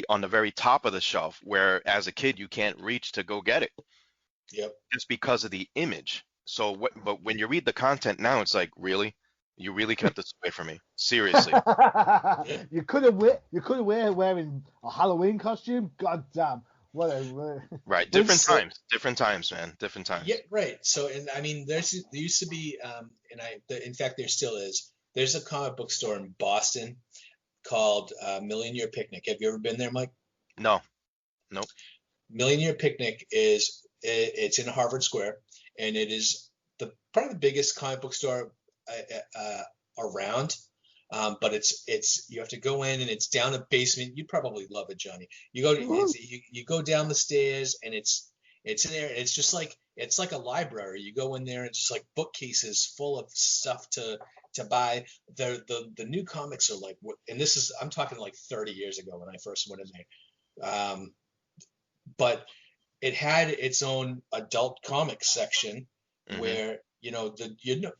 on the very top of the shelf, where as a kid you can't reach to go get it. Yep. Just because of the image. But when you read the content now, it's like, really? You really kept this away from me? Seriously. you could have wearing a Halloween costume. God damn. Whatever. Right. Different times, man. Different times. Yeah, right. So, and I mean, there used to be, in fact, there still is. There's a comic book store in Boston called Million Year Picnic. Have you ever been there, Mike? No. Nope. Million Year Picnic it's in Harvard Square, and it is probably the biggest comic book store around. But it's you have to go in, and it's down a basement. You'd probably love it, Johnny. You go down the stairs, and it's in there. And it's just like it's like a library. You go in there, and just like bookcases full of stuff to buy. The new comics are like, and I'm talking like 30 years ago when I first went in there. But it had its own adult comics section where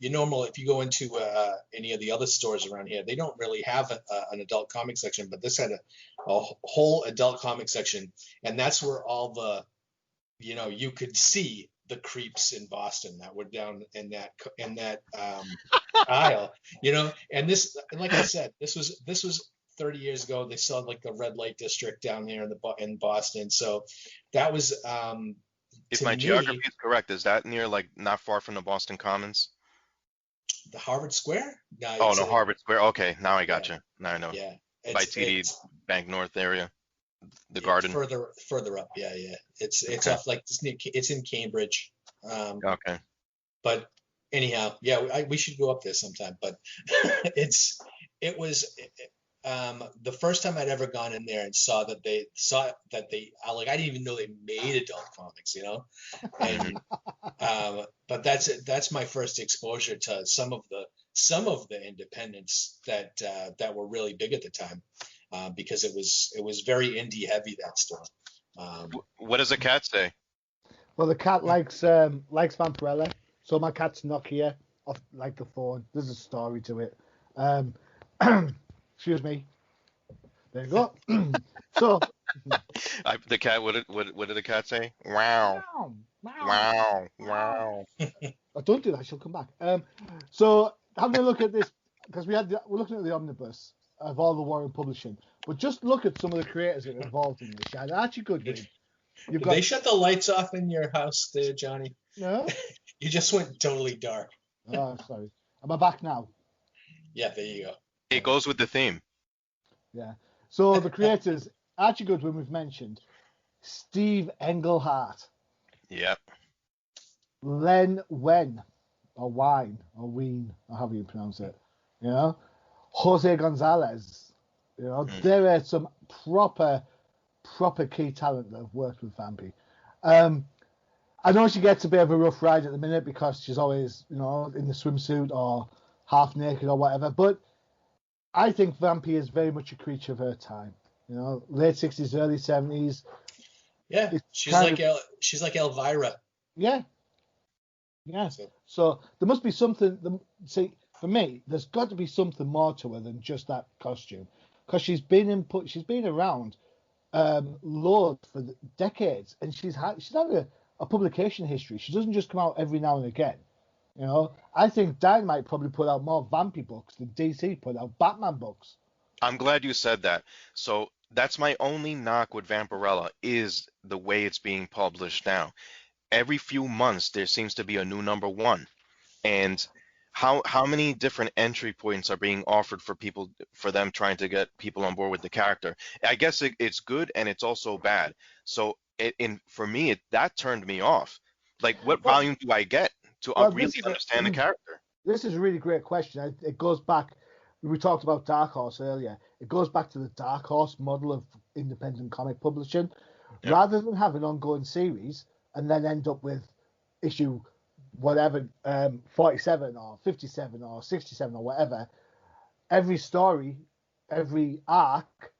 normal, if you go into any of the other stores around here, they don't really have an adult comic section, but this had a whole adult comic section, and that's where all the you could see the creeps in Boston that were down in that aisle, and this, like I said, this was 30 years ago. They saw like the red light district down there in Boston, so that was if my geography is correct, is that near, like, not far from the Boston Commons? The Harvard Square? No, Harvard Square. Okay, now I got you. Now I know. Yeah. By TD Bank North area, the Garden. Further up. Yeah. It's off like it's in Cambridge. Okay. But anyhow, yeah, we should go up there sometime. But it was. The first time I'd ever gone in there and saw that they I didn't even know they made adult comics, and but that's my first exposure to some of the independents that were really big at the time, because it was very indie heavy, that store. What does the cat say? Well, the cat likes Vampirella, so my cat's Nokia off like the phone. There's a story to it. Excuse me. There you go. So the cat. What did the cat say? Wow. Wow. Wow. Oh, don't do that. She'll come back. So having a look at this, because we're looking at the omnibus of all the Warren Publishing, but just look at some of the creators that are involved in this. Yeah, they're actually good. Did they shut the lights off in your house there, Johnny? No. You just went totally dark. Oh, sorry. Am I back now? Yeah, there you go. It goes with the theme. Yeah. So the creators, Archie Goodwin, we've mentioned, Steve Englehart. Yep. Len Wein, or Wine, or Ween, or however you pronounce it. Jose Gonzalez. There are some proper key talent that have worked with Vampy. I know she gets a bit of a rough ride at the minute because she's always, in the swimsuit or half naked or whatever. But I think Vampy is very much a creature of her time. Late 60s, early 70s. Yeah, she's like Elvira. Yeah. Yeah. So there must be something. See, for me, there's got to be something more to her than just that costume, because she's been around loads for decades, and she's had a publication history. She doesn't just come out every now and again. I think Dynamite probably put out more Vampy books than DC put out Batman books. I'm glad you said that. So that's my only knock with Vampirella, is the way it's being published now. Every few months there seems to be a new number one, and how many different entry points are being offered for them trying to get people on board with the character. I guess it's good and it's also bad. So for me that turned me off. Like, what volume do I get to really understand the character? This is a really great question. It goes back. We talked about Dark Horse earlier. It goes back to the Dark Horse model of independent comic publishing. Yeah. Rather than have an ongoing series and then end up with issue whatever, 47 or 57 or 67 or whatever, every story, every arc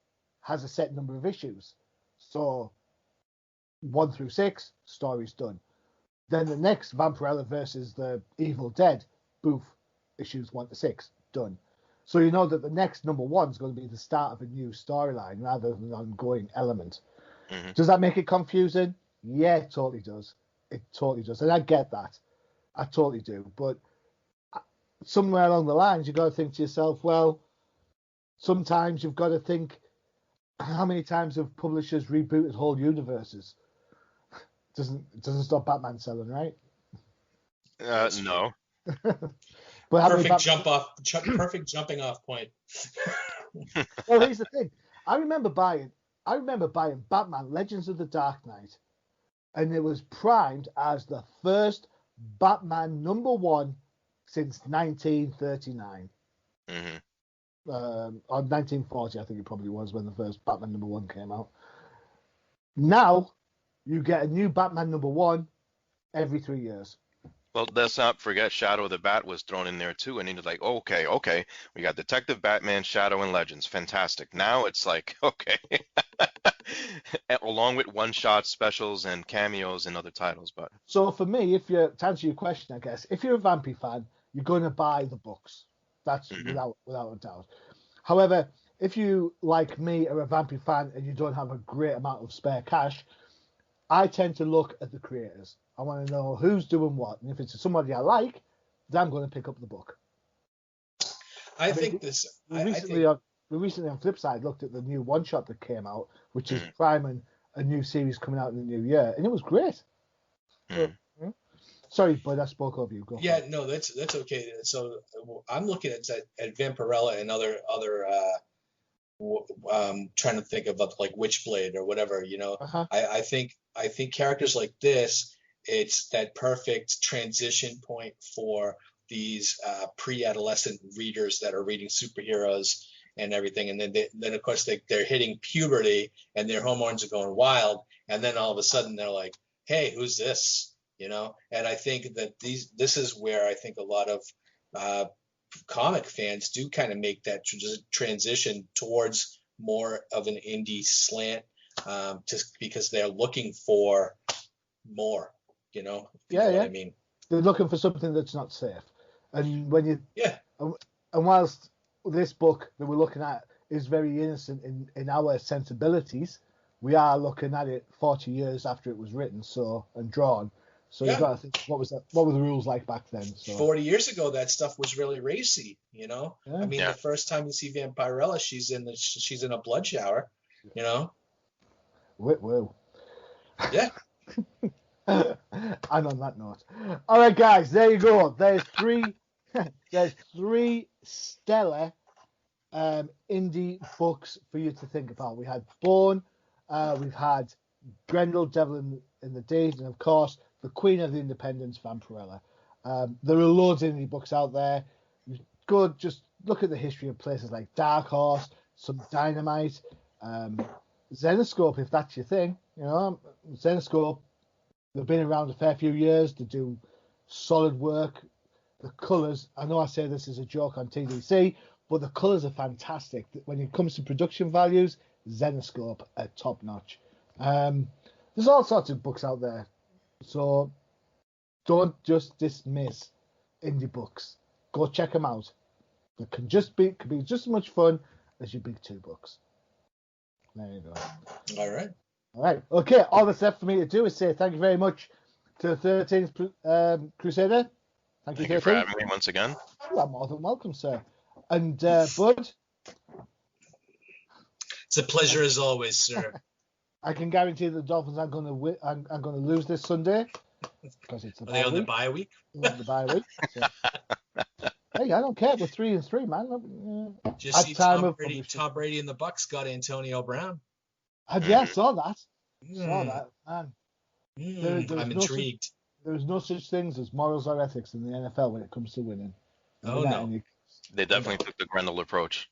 has a set number of issues. So 1 through 6, story's done. Then the next Vampirella versus the Evil Dead, boof, issues 1 to 6, done. So you know that the next number one is going to be the start of a new storyline rather than an ongoing element. Mm-hmm. Does that make it confusing? Yeah, it totally does. It totally does. And I get that. I totally do. But somewhere along the lines, you've got to think to yourself, well, sometimes you've got to think, how many times have publishers rebooted whole universes? Doesn't stop Batman selling, right? No. But perfect jumping off point. Well, here's the thing. I remember buying Batman Legends of the Dark Knight, and it was primed as the first Batman number one since 1939. Mm-hmm. Or 1940, I think it probably was when the first Batman number one came out. Now, you get a new Batman number one every 3 years. Well, let's not forget Shadow of the Bat was thrown in there too, and he was like, okay, we got Detective Batman, Shadow, and Legends, fantastic. Now it's like, okay, along with one-shot specials and cameos and other titles. But so for me, to answer your question, I guess if you're a Vampy fan, you're going to buy the books. That's without a doubt. However, if you, like me, are a Vampy fan and you don't have a great amount of spare cash, I tend to look at the creators. I want to know who's doing what, and if it's somebody I like, then I'm going to pick up the book. We recently on Flipside looked at the new one shot that came out, which is priming a new series coming out in the new year, and it was great. Sorry, but I spoke over you. Go. Yeah, no, that's okay. So I'm looking at Vampirella and other trying to think of like Witchblade or whatever. Uh-huh. I think characters like this, it's that perfect transition point for these pre-adolescent readers that are reading superheroes and everything, and then of course they're hitting puberty and their hormones are going wild, and then all of a sudden they're like, hey, who's this? And I think that this is where I think a lot of comic fans do kind of make that transition towards more of an indie slant, just because they're looking for more. You know what I mean? They're looking for something that's not safe. And when you and whilst this book that we're looking at is very innocent in our sensibilities, we are looking at it 40 years after it was written and drawn. So you've got to think, what were the rules like back then? So 40 years ago, that stuff was really racy, Yeah. I mean, the first time you see Vampirella, she's in a blood shower, Whoa. Yeah. And on that note, all right, guys, there you go. There's three stellar indie books for you to think about. We had Born, we've had Grendel, Devil in the Deed, and of course the Queen of the Independents, Vampirella. There are loads of indie books out there. Just look at the history of places like Dark Horse, some Dynamite, Zenoscope, if that's your thing. Zenoscope, They've been around a fair few years. They do solid work. The colours, I know I say this as a joke on TDC, but the colours are fantastic. When it comes to production values, Zenoscope are top notch. There's all sorts of books out there, so don't just dismiss indie books. Go check them out. It could be just as much fun as your big 2 books. There you go. All right. All right. Okay. All that's left for me to do is say thank you very much to the 13th Crusader. Thank you for having me once again. You are more than welcome, sir. And Bud, it's a pleasure as always, sir. I can guarantee the Dolphins aren't going to win. I'm going to lose this Sunday because it's the bye week. The bye week? The bye week. So. Hey, I don't care. We're 3-3, man. Just see Tom Brady and the Bucks got Antonio Brown. I saw that. Saw that, man. I'm intrigued. There's no such things as morals or ethics in the NFL when it comes to winning. Oh, no. They definitely took the Grendel approach.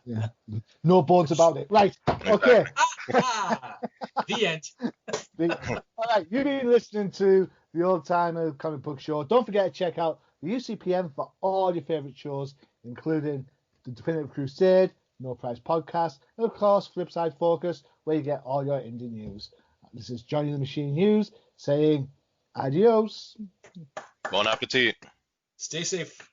Yeah. No bones about it. Right. Okay. The end. All right. You've been listening to the Old Timer Comic Book Show. Don't forget to check out the UCPM for all your favorite shows, including the Definitive Crusade, No Price Podcast, and of course Flipside Focus, where you get all your indie news. This is Johnny the Machine Hughes saying adios. Bon appetit. Stay safe.